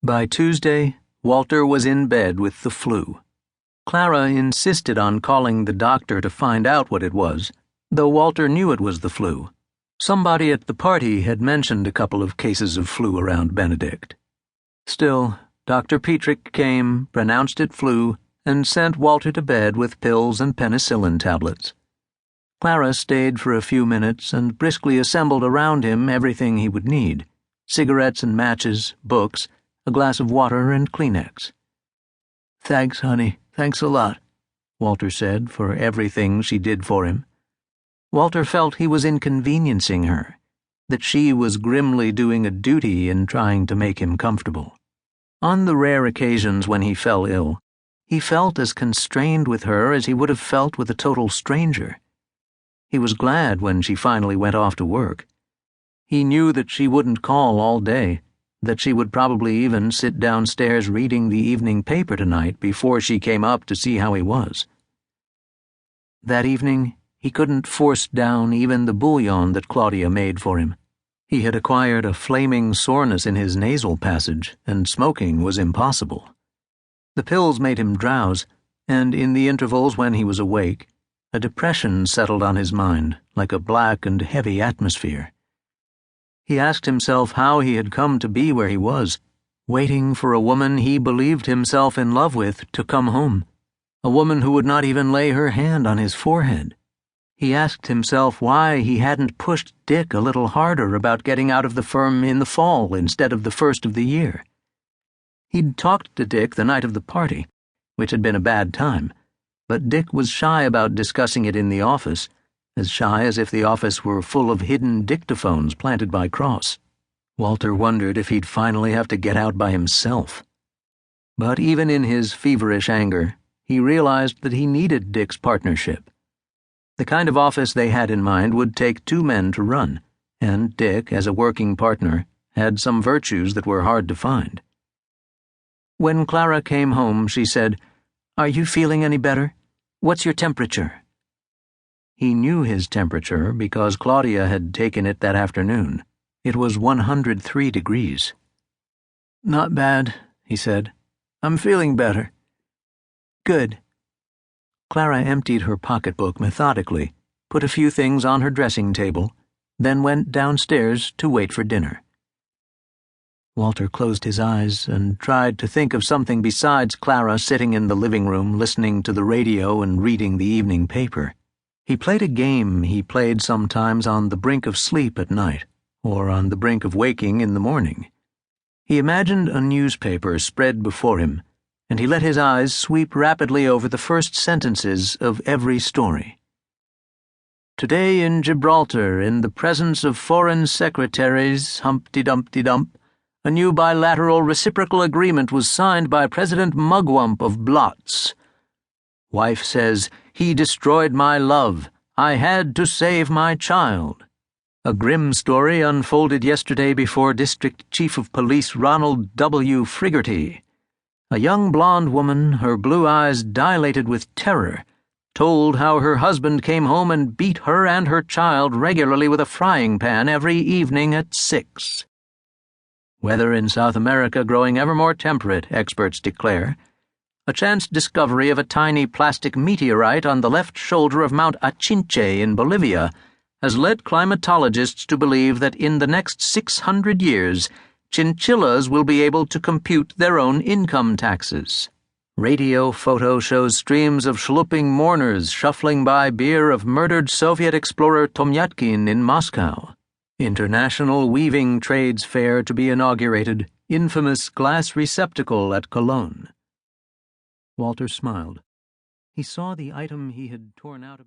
By Tuesday, Walter was in bed with the flu. Clara insisted on calling the doctor to find out what it was, though Walter knew it was the flu. Somebody at the party had mentioned a couple of cases of flu around Benedict. Still, Dr. Petrick came, pronounced it flu, and sent Walter to bed with pills and penicillin tablets. Clara stayed for a few minutes and briskly assembled around him everything he would need: cigarettes and matches, books, a glass of water, and Kleenex. "Thanks, honey, thanks a lot," Walter said for everything she did for him. Walter felt he was inconveniencing her, that she was grimly doing a duty in trying to make him comfortable. On the rare occasions when he fell ill, he felt as constrained with her as he would have felt with a total stranger. He was glad when she finally went off to work. He knew that she wouldn't call all day, that she would probably even sit downstairs reading the evening paper tonight before she came up to see how he was. That evening, he couldn't force down even the bouillon that Claudia made for him. He had acquired a flaming soreness in his nasal passage, and smoking was impossible. The pills made him drowse, and in the intervals when he was awake, a depression settled on his mind like a black and heavy atmosphere. He asked himself how he had come to be where he was, waiting for a woman he believed himself in love with to come home, a woman who would not even lay her hand on his forehead. He asked himself why he hadn't pushed Dick a little harder about getting out of the firm in the fall instead of the first of the year. He'd talked to Dick the night of the party, which had been a bad time, but Dick was shy about discussing it in the office, as shy as if the office were full of hidden dictaphones planted by Cross. Walter wondered if he'd finally have to get out by himself. But even in his feverish anger, he realized that he needed Dick's partnership. The kind of office they had in mind would take two men to run, and Dick, as a working partner, had some virtues that were hard to find. When Clara came home, she said, "Are you feeling any better? What's your temperature?" He knew his temperature because Claudia had taken it that afternoon. It was 103 degrees. "Not bad," he said. "I'm feeling better." "Good." Clara emptied her pocketbook methodically, put a few things on her dressing table, then went downstairs to wait for dinner. Walter closed his eyes and tried to think of something besides Clara sitting in the living room listening to the radio and reading the evening paper. He played a game he played sometimes on the brink of sleep at night, or on the brink of waking in the morning. He imagined a newspaper spread before him, and he let his eyes sweep rapidly over the first sentences of every story. "Today in Gibraltar, in the presence of foreign secretaries, Humpty-Dumpty-Dump, a new bilateral reciprocal agreement was signed by President Mugwump of Blots. Wife says, 'He destroyed my love. I had to save my child.' A grim story unfolded yesterday before District Chief of Police Ronald W. Friggerty. A young blonde woman, her blue eyes dilated with terror, told how her husband came home and beat her and her child regularly with a frying pan every evening at 6. Weather in South America growing ever more temperate, experts declare. A chance discovery of a tiny plastic meteorite on the left shoulder of Mount Achinche in Bolivia has led climatologists to believe that in the next 600 years, chinchillas will be able to compute their own income taxes. Radio photo shows streams of schlupping mourners shuffling by bier of murdered Soviet explorer Tomyatkin in Moscow. International Weaving Trades Fair to be inaugurated, infamous glass receptacle at Cologne. Walter smiled. He saw the item he had torn out about